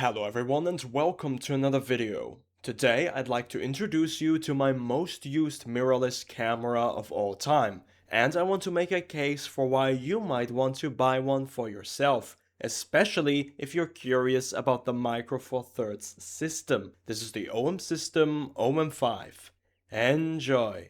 Hello everyone and welcome to another video. Today I'd like to introduce you to my most used mirrorless camera of all time, and I want to make a case for why you might want to buy one for yourself, especially if you're curious about the Micro Four Thirds system. This is the OM system OM-5. Enjoy!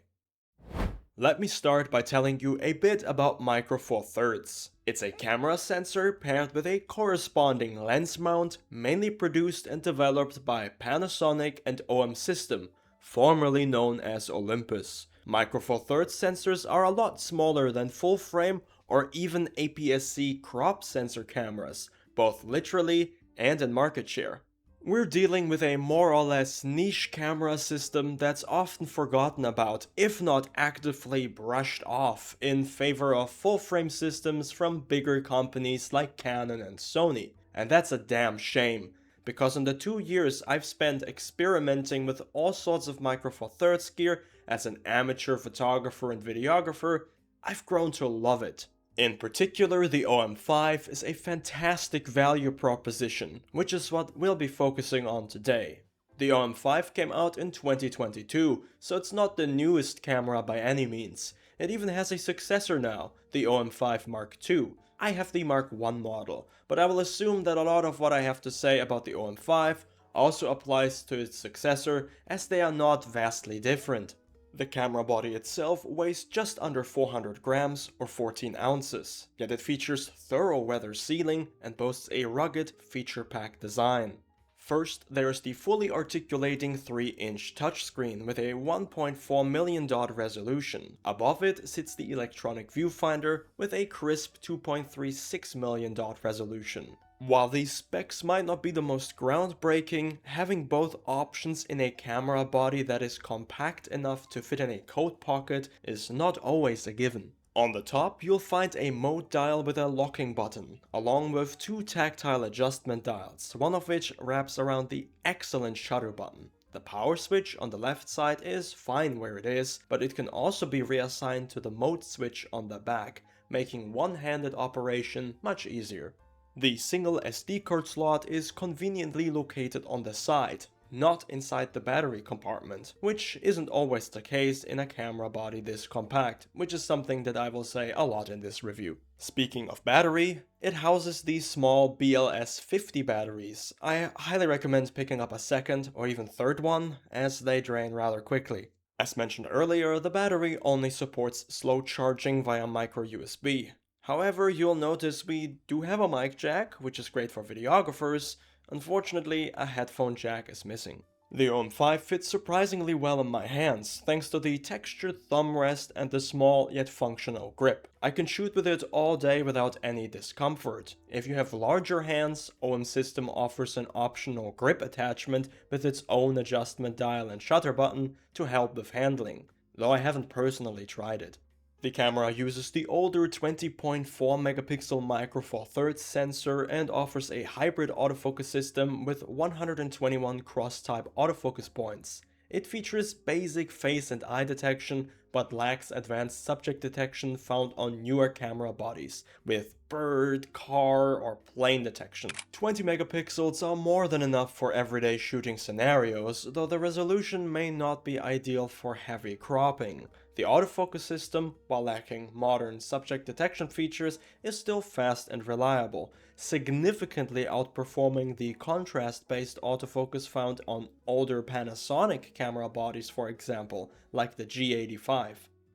Let me start by telling you a bit about Micro Four Thirds. It's a camera sensor paired with a corresponding lens mount, mainly produced and developed by Panasonic and OM System, formerly known as Olympus. Micro Four Thirds sensors are a lot smaller than full frame or even APS-C crop sensor cameras, both literally and in market share. We're dealing with a more or less niche camera system that's often forgotten about, if not actively brushed off, in favor of full-frame systems from bigger companies like Canon and Sony. And that's a damn shame, because in the 2 years I've spent experimenting with all sorts of Micro Four Thirds gear as an amateur photographer and videographer, I've grown to love it. In particular, the OM-5 is a fantastic value proposition, which is what we'll be focusing on today. The OM-5 came out in 2022, so it's not the newest camera by any means. It even has a successor now, the OM-5 Mark II. I have the Mark I model, but I will assume that a lot of what I have to say about the OM-5 also applies to its successor, as they are not vastly different. The camera body itself weighs just under 400 grams or 14 ounces, yet it features thorough weather sealing and boasts a rugged, feature-packed design. First, there's the fully articulating 3-inch touchscreen with a 1.4 million dot resolution. Above it sits the electronic viewfinder with a crisp 2.36 million dot resolution. While these specs might not be the most groundbreaking, having both options in a camera body that is compact enough to fit in a coat pocket is not always a given. On the top, you'll find a mode dial with a locking button, along with 2 tactile adjustment dials, one of which wraps around the excellent shutter button. The power switch on the left side is fine where it is, but it can also be reassigned to the mode switch on the back, making one-handed operation much easier. The single SD card slot is conveniently located on the side, not inside the battery compartment, which isn't always the case in a camera body this compact, which is something that I will say a lot in this review. Speaking of battery, it houses these small BLS 50 batteries. I highly recommend picking up a second or even third one, as they drain rather quickly. As mentioned earlier, the battery only supports slow charging via micro USB. However, you'll notice we do have a mic jack, which is great for videographers. Unfortunately, a headphone jack is missing. The OM-5 fits surprisingly well in my hands, thanks to the textured thumb rest and the small yet functional grip. I can shoot with it all day without any discomfort. If you have larger hands, OM System offers an optional grip attachment with its own adjustment dial and shutter button to help with handling, though I haven't personally tried it. The camera uses the older 20.4 megapixel Micro Four Thirds sensor and offers a hybrid autofocus system with 121 cross-type autofocus points. It features basic face and eye detection, but lacks advanced subject detection found on newer camera bodies, with bird, car, or plane detection. 20 megapixels are more than enough for everyday shooting scenarios, though the resolution may not be ideal for heavy cropping. The autofocus system, while lacking modern subject detection features, is still fast and reliable, significantly outperforming the contrast-based autofocus found on older Panasonic camera bodies, for example, like the G85.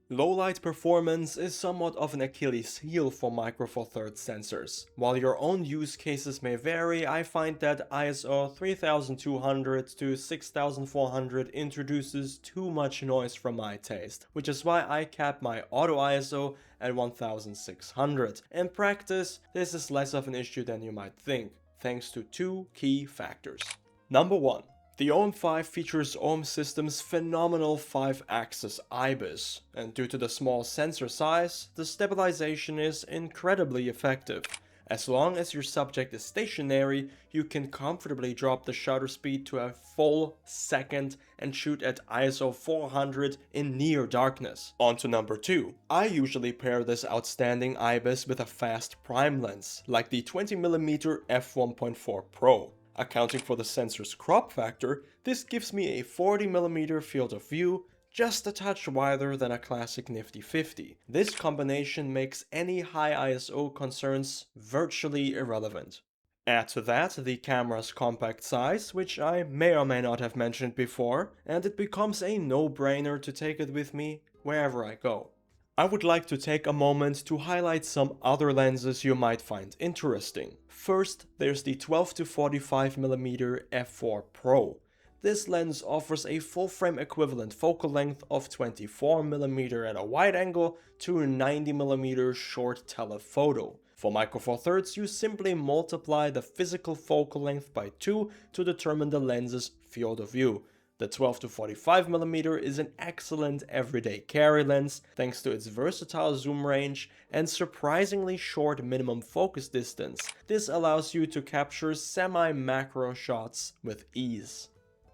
Low-light performance is somewhat of an Achilles heel for Micro Four Thirds sensors. While your own use cases may vary, I find that ISO 3200 to 6400 introduces too much noise for my taste, which is why I cap my auto ISO at 1600. In practice, this is less of an issue than you might think, thanks to 2 key factors. Number 1. The OM-5 features OM System's phenomenal 5-axis IBIS, and due to the small sensor size, the stabilization is incredibly effective. As long as your subject is stationary, you can comfortably drop the shutter speed to a full second and shoot at ISO 400 in near darkness. On to number 2. I usually pair this outstanding IBIS with a fast prime lens, like the 20mm f1.4 Pro. Accounting for the sensor's crop factor, this gives me a 40mm field of view, just a touch wider than a classic Nifty 50. This combination makes any high ISO concerns virtually irrelevant. Add to that the camera's compact size, which I may or may not have mentioned before, and it becomes a no-brainer to take it with me wherever I go. I would like to take a moment to highlight some other lenses you might find interesting. First, there's the 12 to 45mm f4 Pro. This lens offers a full-frame equivalent focal length of 24mm at a wide angle to 90mm short telephoto. For Micro Four Thirds, you simply multiply the physical focal length by 2 to determine the lens's field of view. The 12 to 45mm is an excellent everyday carry lens thanks to its versatile zoom range and surprisingly short minimum focus distance. This allows you to capture semi-macro shots with ease.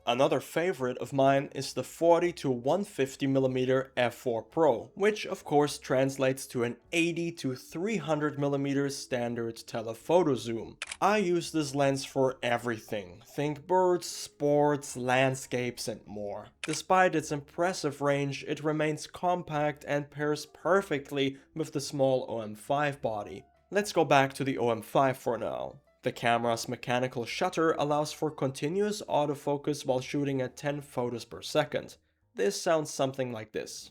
Another favorite of mine is the 40 to 150mm f4 Pro, which of course translates to an 80 to 300mm standard telephoto zoom. I use this lens for everything. Think birds, sports, landscapes and more. Despite its impressive range, it remains compact and pairs perfectly with the small OM-5 body. Let's go back to the OM-5 for now. The camera's mechanical shutter allows for continuous autofocus while shooting at 10 photos per second. This sounds something like this.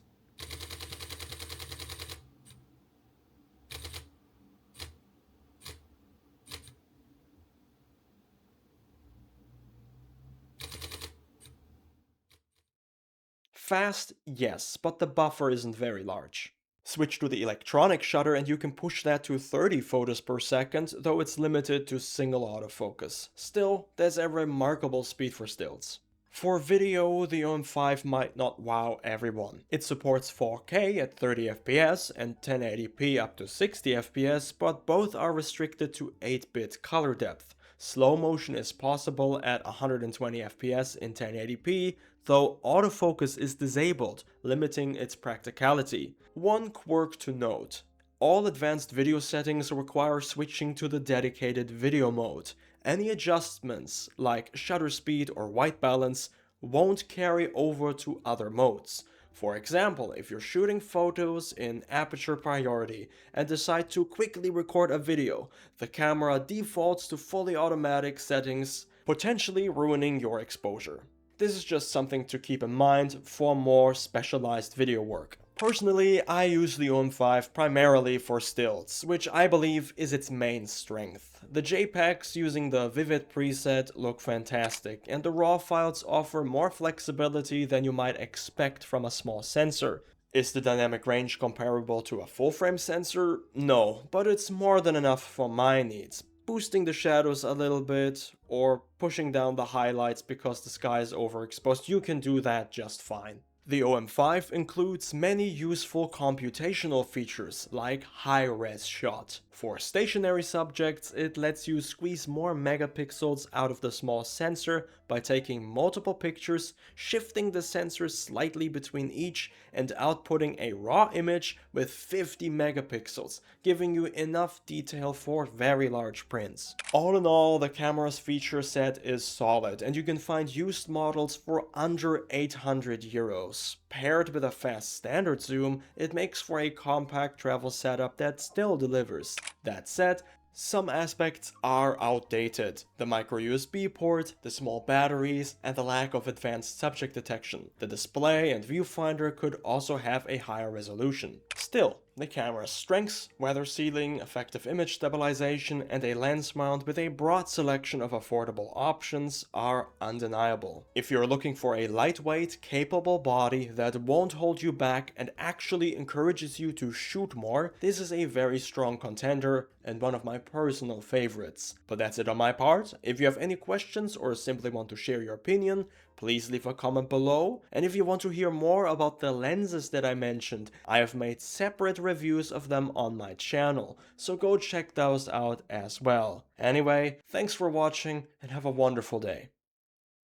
Fast, yes, but the buffer isn't very large. Switch to the electronic shutter and you can push that to 30 photos per second, though it's limited to single autofocus. Still, there's a remarkable speed for stills. For video, the OM-5 might not wow everyone. It supports 4K at 30fps and 1080p up to 60fps, but both are restricted to 8-bit color depth. Slow motion is possible at 120fps in 1080p, though autofocus is disabled, limiting its practicality. One quirk to note: all advanced video settings require switching to the dedicated video mode. Any adjustments, like shutter speed or white balance, won't carry over to other modes. For example, if you're shooting photos in aperture priority and decide to quickly record a video, the camera defaults to fully automatic settings, potentially ruining your exposure. This is just something to keep in mind for more specialized video work. Personally, I use the OM-5 primarily for stills, which I believe is its main strength. The JPEGs using the Vivid preset look fantastic, and the RAW files offer more flexibility than you might expect from a small sensor. Is the dynamic range comparable to a full-frame sensor? No, but it's more than enough for my needs. Boosting the shadows a little bit, or pushing down the highlights because the sky is overexposed, you can do that just fine. The OM-5 includes many useful computational features, like high-res shot. For stationary subjects, it lets you squeeze more megapixels out of the small sensor by taking multiple pictures, shifting the sensor slightly between each, and outputting a raw image with 50 megapixels, giving you enough detail for very large prints. All in all, the camera's feature set is solid, and you can find used models for under 800 euros. Paired with a fast standard zoom, it makes for a compact travel setup that still delivers. That said, some aspects are outdated. The micro USB port, the small batteries, and the lack of advanced subject detection. The display and viewfinder could also have a higher resolution. Still, the camera's strengths, weather sealing, effective image stabilization, and a lens mount with a broad selection of affordable options are undeniable. If you're looking for a lightweight, capable body that won't hold you back and actually encourages you to shoot more, this is a very strong contender and one of my personal favorites. But that's it on my part. If you have any questions or simply want to share your opinion, please leave a comment below. And if you want to hear more about the lenses that I mentioned, I have made separate reviews of them on my channel, so go check those out as well. Anyway, thanks for watching and have a wonderful day.